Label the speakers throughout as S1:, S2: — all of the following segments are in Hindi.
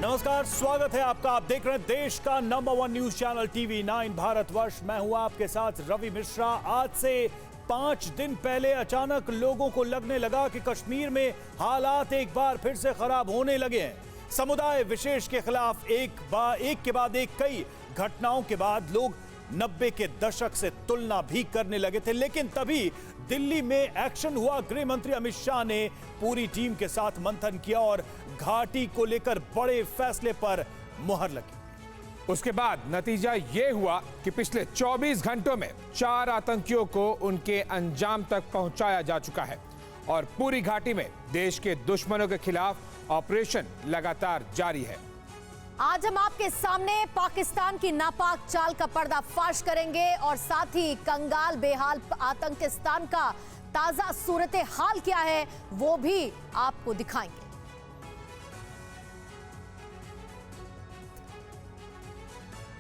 S1: नमस्कार, स्वागत है आपका। आप देख रहे हैं देश का number 1 news channel TV 9 Bharatvarsh. मैं हूं आपके साथ रवि मिश्रा। आज से 5 दिन पहले अचानक लोगों को लगने लगा कि कश्मीर में हालात एक बार फिर से खराब होने लगे हैं। समुदाय विशेष के खिलाफ एक के बाद एक कई घटनाओं के बाद लोग 90 के दशक से तुलना भी करने लगे थे। लेकिन तभी दिल्ली में एक्शन हुआ। गृह मंत्री अमित शाह ने पूरी टीम के साथ मंथन किया और घाटी को लेकर बड़े फैसले पर मुहर लगी।
S2: उसके बाद नतीजा यह हुआ कि पिछले 24 घंटों में 4 आतंकियों को उनके अंजाम तक पहुंचाया जा चुका है और पूरी घाटी में देश के दुश्मनों के खिलाफ ऑपरेशन लगातार जारी है।
S3: आज हम आपके सामने पाकिस्तान की नापाक चाल का पर्दाफाश करेंगे और साथ ही कंगाल बेहाल आतंकिस्तान का ताजा सूरत हाल क्या है वो भी आपको दिखाएंगे।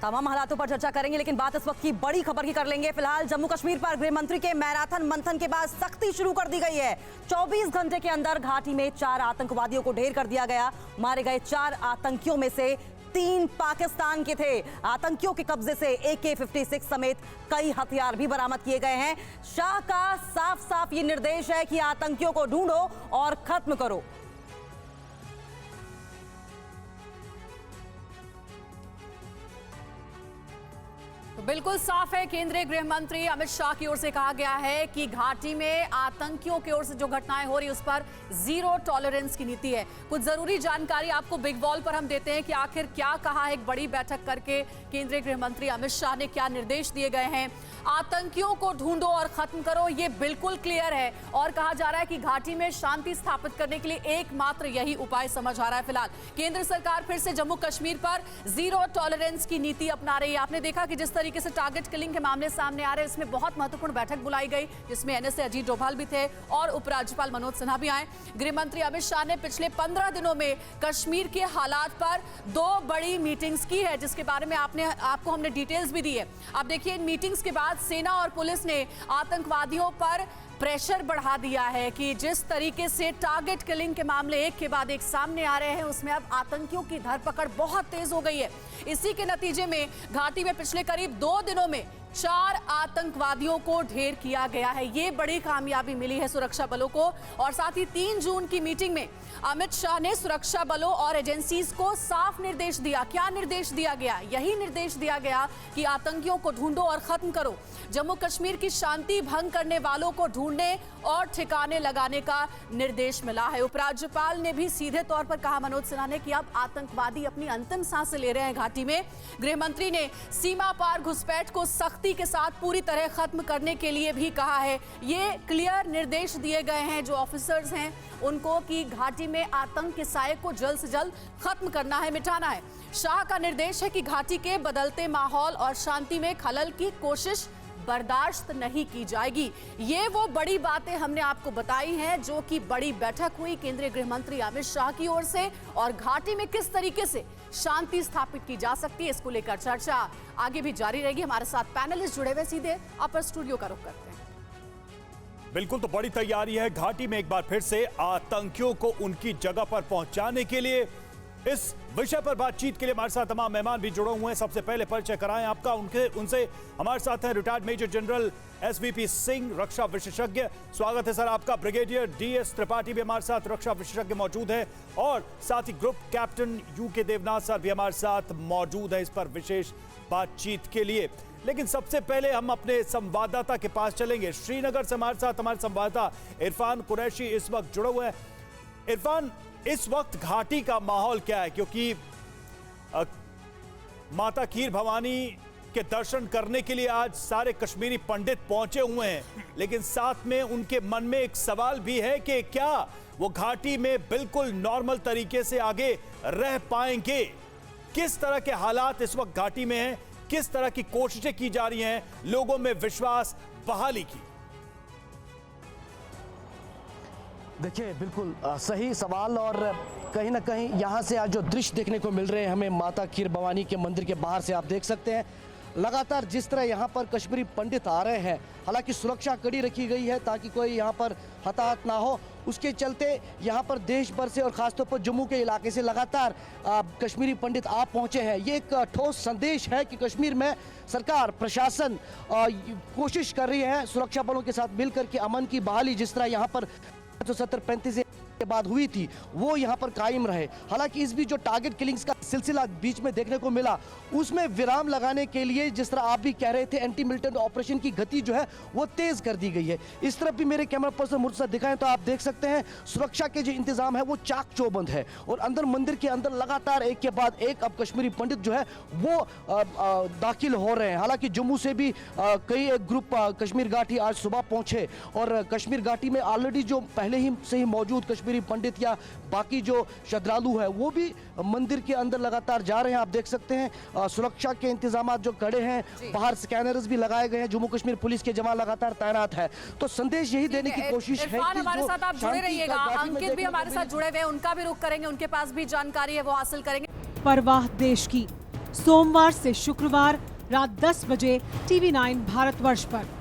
S4: तमाम हालातों पर चर्चा करेंगे, लेकिन बात इस वक्त की बड़ी खबर की कर लेंगे। फिलहाल जम्मू कश्मीर पर गृह मंत्री के मैराथन मंथन के बाद सख्ती शुरू कर दी गई है। 24 घंटे के अंदर घाटी में 4 आतंकवादियों को ढेर कर दिया गया। मारे गए 4 आतंकियों में से 3 पाकिस्तान के थे। आतंकियों के कब्जे से AK-56 समेत कई हथियार भी बरामद किए गए हैं। शाह का साफ साफ ये निर्देश है कि आतंकियों को ढूंढो और खत्म करो।
S5: तो बिल्कुल साफ है, केंद्रीय गृह मंत्री अमित शाह की ओर से कहा गया है कि घाटी में आतंकियों की ओर से जो घटनाएं हो रही उस पर जीरो टॉलरेंस की नीति है। कुछ जरूरी जानकारी आपको बिग वॉल पर हम देते हैं कि आखिर क्या कहा है। एक बड़ी बैठक करके केंद्रीय गृह मंत्री अमित शाह ने क्या निर्देश दिए गए हैं। आतंकियों को ढूंढो और खत्म करो, ये बिल्कुल क्लियर है और कहा जा रहा है कि घाटी में शांति स्थापित करने के लिए एकमात्र यही उपाय समझ आ रहा है। फिलहाल केंद्र सरकार फिर से जम्मू कश्मीर पर जीरो टॉलरेंस की नीति अपना रही है। आपने देखा कि जिस तरीके से टारगेट किलिंग के मामले सामने आ रहे हैं, इसमें बहुत महत्वपूर्ण बैठक बुलाई गई जिसमें NSA अजीत डोभाल भी थे और उपराज्यपाल मनोज सिन्हा भी आए। गृह मंत्री अमित शाह ने पिछले 15 दिनों में कश्मीर के हालात पर 2 बड़ी मीटिंग्स की है, जिसके बारे में आपको हमने डिटेल्स भी दी है। आप देखिए, इन मीटिंग्स के बाद सेना और पुलिस ने आतंकवादियों पर प्रेशर बढ़ा दिया है कि जिस तरीके से टारगेट किलिंग के मामले एक के बाद एक सामने आ रहे हैं, उसमें अब आतंकियों की धरपकड़ बहुत तेज हो गई है। इसी के नतीजे में घाटी में पिछले करीब 2 दिनों में 4 आतंकवादियों को ढेर किया गया है। ये बड़ी कामयाबी मिली है सुरक्षा बलों को। और साथ ही 3 जून की मीटिंग में अमित शाह ने सुरक्षा बलों और एजेंसीज को साफ निर्देश दिया। क्या निर्देश दिया गया? यही निर्देश दिया गया कि आतंकियों को ढूंढो और खत्म करो। जम्मू कश्मीर की शांति भंग करने वालों को ढूंढने और ठिकाने लगाने का निर्देश मिला है। उपराज्यपाल ने भी सीधे तौर पर कहा, मनोज सिन्हा ने, कि अब आतंकवादी अपनी अंतिम सांसें ले रहे हैं घाटी में। गृह मंत्री ने सीमा पार घुसपैठ को सख्ती के साथ पूरी तरह खत्म करने के लिए भी कहा है। ये क्लियर निर्देश दिए गए हैं जो ऑफिसर्स हैं उनको कि घाटी में आतंक के साये को जल्द से जल्द खत्म करना है, मिटाना है। शाह का निर्देश है कि घाटी के बदलते माहौल और शांति में खलल की कोशिश बर्दाश्त नहीं की जाएगी। ये वो बड़ी बातें हमने आपको बताई हैं जो कि बड़ी बैठक हुई केंद्रीय गृह मंत्री अमित शाह की ओर से, और घाटी में किस तरीके से शांति स्थापित की जा सकती है इसको लेकर चर्चा आगे भी जारी रहेगी। हमारे साथ पैनलिस्ट जुड़े हुए, सीधे अपर स्टूडियो का रुख करते हैं।
S1: बिल्कुल, तो बड़ी तैयारी है घाटी में एक बार फिर से आतंकियों को उनकी जगह पर पहुंचाने के लिए। इस विषय पर बातचीत के लिए हमारे साथ तमाम मेहमान भी जुड़े हुए हैं। सबसे पहले परिचय कराएं आपका उनसे। हमारे साथ हैं retired major general SVP Singh, रक्षा विशेषज्ञ। स्वागत है सर आपका। ब्रिगेडियर DS त्रिपाठी भी हमारे साथ, रक्षा विशेषज्ञ, मौजूद है। और साथ ही group captain UK Devnath sir भी हमारे साथ मौजूद है इस पर विशेष बातचीत के लिए। लेकिन सबसे पहले हम अपने संवाददाता के पास चलेंगे। श्रीनगर से हमारे साथ हमारे संवाददाता इरफान कुरैशी इस वक्त जुड़े हुए हैं। इरफान, इस वक्त घाटी का माहौल क्या है? क्योंकि माता खीर भवानी के दर्शन करने के लिए आज सारे कश्मीरी पंडित पहुंचे हुए हैं, लेकिन साथ में उनके मन में एक सवाल भी है कि क्या वो घाटी में बिल्कुल नॉर्मल तरीके से आगे रह पाएंगे? किस तरह के हालात इस वक्त घाटी में हैं? किस तरह की कोशिशें की जा रही हैं लोगों में विश्वास बहाली की?
S6: देखिए, बिल्कुल सही सवाल। और कहीं ना कहीं यहाँ से आज जो दृश्य देखने को मिल रहे हैं हमें माता खीर भवानी के मंदिर के बाहर से, आप देख सकते हैं लगातार जिस तरह यहाँ पर कश्मीरी पंडित आ रहे हैं, हालांकि सुरक्षा कड़ी रखी गई है ताकि कोई यहाँ पर हताहत ना हो। उसके चलते यहाँ पर देश भर से और खासतौर पर जम्मू के इलाके से लगातार कश्मीरी पंडित आप पहुँचे हैं। ये एक ठोस संदेश है कि कश्मीर में सरकार प्रशासन कोशिश कर रही है सुरक्षा बलों के साथ मिलकर के अमन की बहाली जिस तरह यहाँ पर 1970-35 के बाद हुई थी वो यहाँ पर कायम रहे। हालांकि इस बीच जो टारगेट किलिंग्स का सिलसिला बीच में देखने को मिला उसमें विराम लगाने के लिए जिस तरह आप भी कह रहे थे एंटी मिलिटेंट ऑपरेशन की गति जो है वो तेज कर दी गई है। इस तरफ भी मेरे कैमरा पर्सन मुर्तजा दिखाएं तो आप देख सकते हैं सुरक्षा के जो इंतजाम है वो चाक चौबंद है और अंदर मंदिर के अंदर लगातार एक के बाद एक अब कश्मीरी पंडित जो है वो दाखिल हो रहे हैं। हालांकि जम्मू से भी कई एक ग्रुप कश्मीर घाटी आज सुबह पहुंचे और कश्मीर घाटी में ऑलरेडी जो पहले ही से ही मौजूद कश्मीरी पंडित या बाकी जो श्रद्धालु है वो भी मंदिर के अंदर लगातार जा रहे हैं। आप देख सकते हैं सुरक्षा के इंतजाम जो कड़े हैं, बाहर स्कैनर्स भी लगाए गए हैं, जम्मू कश्मीर पुलिस के जवान लगातार तैनात है। तो संदेश यही देने की कोशिश है कि
S5: हमारे साथ आप जुड़े रहिएगा, अंकित भी हमारे साथ जुड़े हुए हैं, उनका भी रुख करेंगे, उनके पास भी जानकारी है वो हासिल करेंगे।
S7: परवाह देश की, सोमवार से शुक्रवार रात 10 बजे TV9 भारतवर्ष पर।